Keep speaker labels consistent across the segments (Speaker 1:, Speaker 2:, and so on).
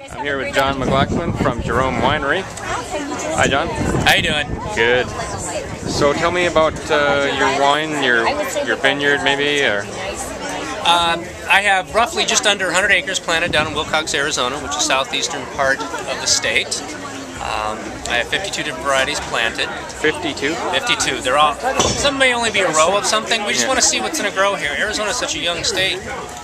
Speaker 1: I'm here with John McLoughlin from Jerome Winery. Hi, John.
Speaker 2: How you doing?
Speaker 1: Good. So tell me about your wine, your vineyard, maybe, or.
Speaker 2: I have roughly just under 100 acres planted down in Wilcox, Arizona, which is southeastern part of the state. I have 52 different varieties planted.
Speaker 1: 52?
Speaker 2: 52. They're all. Some may only be a row of something. We just want to see what's going to grow here. Arizona is such a young state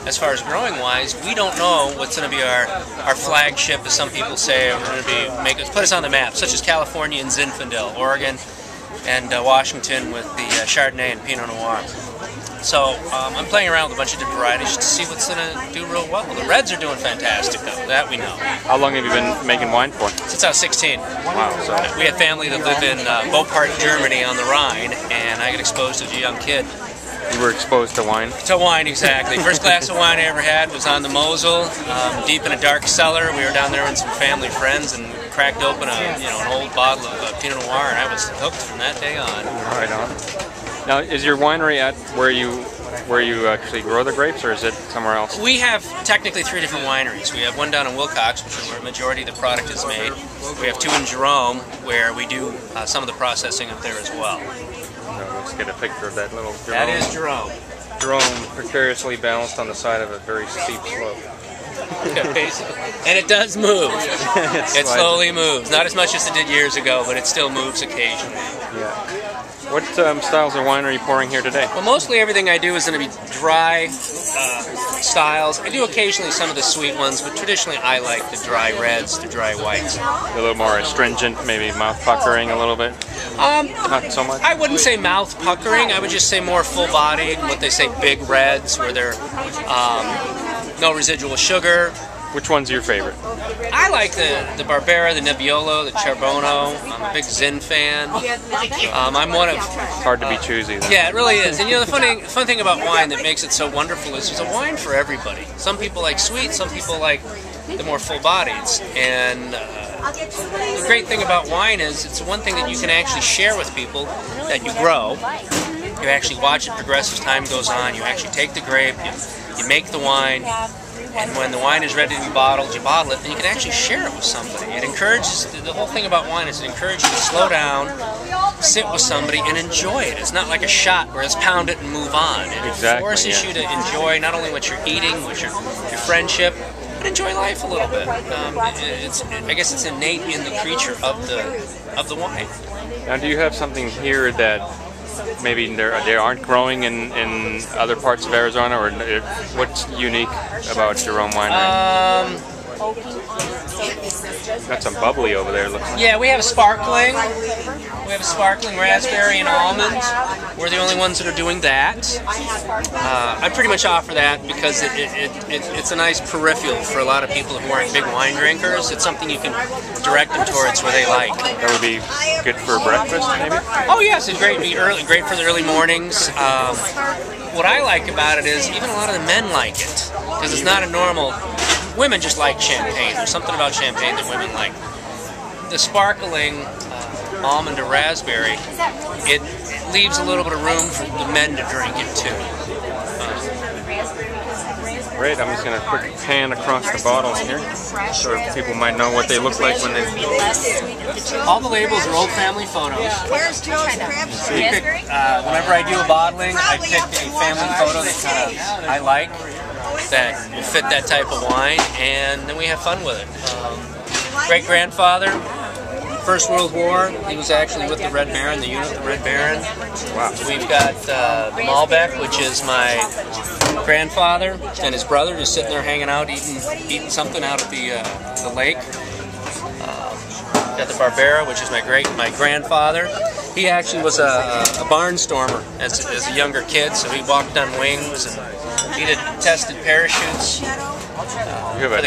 Speaker 2: as far as growing wise. We don't know what's going to be our flagship, as some people say, or going to be put us on the map, such as California and Zinfandel, Oregon, and Washington with the Chardonnay and Pinot Noir. So I'm playing around with a bunch of different varieties just to see what's going to do real well. The reds are doing fantastic, though. That we know.
Speaker 1: How long have you been making wine for?
Speaker 2: Since I was 16.
Speaker 1: Wow. So
Speaker 2: we had family that lived in Beaupart, Germany on the Rhine, and I got exposed as a young kid.
Speaker 1: You were exposed to wine? To
Speaker 2: wine, exactly. First glass of wine I ever had was on the Mosel, deep in a dark cellar. We were down there with some family friends and cracked open an old bottle of Pinot Noir, and I was hooked from that day on.
Speaker 1: Right on. Now, is your winery at where you actually grow the grapes, or is it somewhere else?
Speaker 2: We have technically 3 different wineries. We have one down in Wilcox, which is where a majority of the product is made. We have 2 in Jerome, where we do some of the processing up there as well.
Speaker 1: So let's get a picture of that little Jerome.
Speaker 2: That is Jerome.
Speaker 1: Jerome precariously balanced on the side of a very steep slope.
Speaker 2: And it does move. It slowly moves. Not as much as it did years ago, but it still moves occasionally.
Speaker 1: Yeah. What styles of wine are you pouring here today?
Speaker 2: Well, mostly everything I do is going to be dry styles. I do occasionally some of the sweet ones, but traditionally I like the dry reds, the dry whites.
Speaker 1: A little more astringent, maybe mouth puckering a little bit? Not so much?
Speaker 2: I wouldn't say mouth puckering. I would just say more full-bodied, what they say big reds, where they're no residual sugar.
Speaker 1: Which one's your favorite?
Speaker 2: I like the Barbera, the Nebbiolo, the Charbono. I'm a big Zin fan. I'm one of...
Speaker 1: It's hard to be choosy, though.
Speaker 2: Yeah, it really is. And the fun thing about wine that makes it so wonderful is there's a wine for everybody. Some people like sweet, some people like the more full-bodieds. And the great thing about wine is it's one thing that you can actually share with people that you grow. You actually watch it progress as time goes on. You actually take the grape, you make the wine. And when the wine is ready to be bottled, you bottle it, and you can actually share it with somebody. It encourages, the whole thing about wine is it encourages you to slow down, sit with somebody, and enjoy it. It's not like a shot where it's pound it and move on. It forces you to enjoy not only what you're eating, what your friendship, but enjoy life a little bit. I guess it's innate in the creature of the wine.
Speaker 1: Now, do you have something here that maybe they aren't growing in other parts of Arizona, or what's unique about Jerome Winery? Got some bubbly over there, looks like.
Speaker 2: Yeah, we have sparkling. We have a sparkling raspberry and almond. We're the only ones that are doing that. I pretty much offer that because it's a nice peripheral for a lot of people who aren't big wine drinkers. It's something you can direct them towards where they like.
Speaker 1: That would be good for breakfast, maybe?
Speaker 2: Oh yes, it's great. It'd be early, great for the early mornings. What I like about it is even a lot of the men like it because it's not a normal. Women just like champagne. There's something about champagne that women like. The sparkling almond or raspberry, it leaves a little bit of room for the men to drink it too.
Speaker 1: Great, I'm just going to quick pan across the bottles here so people might know what they look like when they...
Speaker 2: All the labels are old family photos. Whenever I do a bottling, I pick a family photo that I like, that will fit that type of wine, and then we have fun with it. Great-grandfather, First World War, he was actually with the Red Baron, the unit, the Red Baron.
Speaker 1: Wow.
Speaker 2: We've got the Malbec, which is my grandfather and his brother just sitting there hanging out, eating something out at the lake. Got the Barbera, which is my grandfather. He actually was a barnstormer as a younger kid, so he walked on wings and he did tested parachutes.
Speaker 1: You have an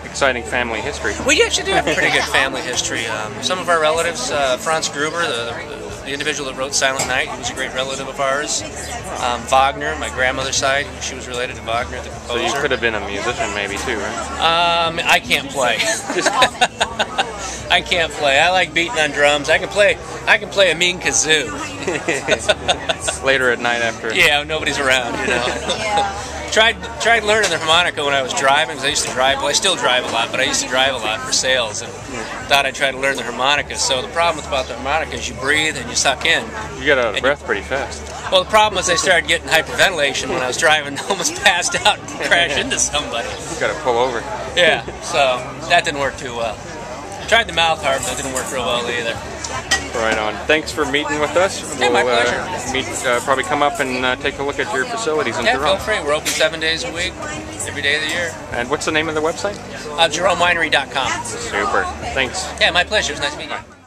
Speaker 1: exciting family history.
Speaker 2: We actually do have a pretty good family history. Some of our relatives, Franz Gruber, the individual that wrote Silent Night, he was a great relative of ours. Wagner, my grandmother's side, she was related to Wagner, the composer.
Speaker 1: So you could have been a musician maybe too, right?
Speaker 2: I can't play. I can't play. I like beating on drums. I can play a mean kazoo.
Speaker 1: Later at night after.
Speaker 2: Yeah, nobody's around, you know. tried learning the harmonica when I was driving, because I used to drive. Well, I still drive a lot, but I used to drive a lot for sales, and thought I'd try to learn the harmonica. So the problem about the harmonica is you breathe and you suck in.
Speaker 1: You get out of breath pretty fast.
Speaker 2: Well, the problem was I started getting hyperventilation when I was driving, almost passed out and crashed into somebody.
Speaker 1: You got to pull over.
Speaker 2: Yeah, so that didn't work too well. I tried the mouth harp, that didn't work real well either.
Speaker 1: Right on. Thanks for meeting with us.
Speaker 2: Yeah, my pleasure.
Speaker 1: Probably come up and take a look at your facilities in Jerome.
Speaker 2: Yeah, feel free. We're open 7 days a week, every day of the year.
Speaker 1: And what's the name of the website?
Speaker 2: JeromeWinery.com.
Speaker 1: Super. Thanks.
Speaker 2: Yeah, my pleasure. It was nice meeting you.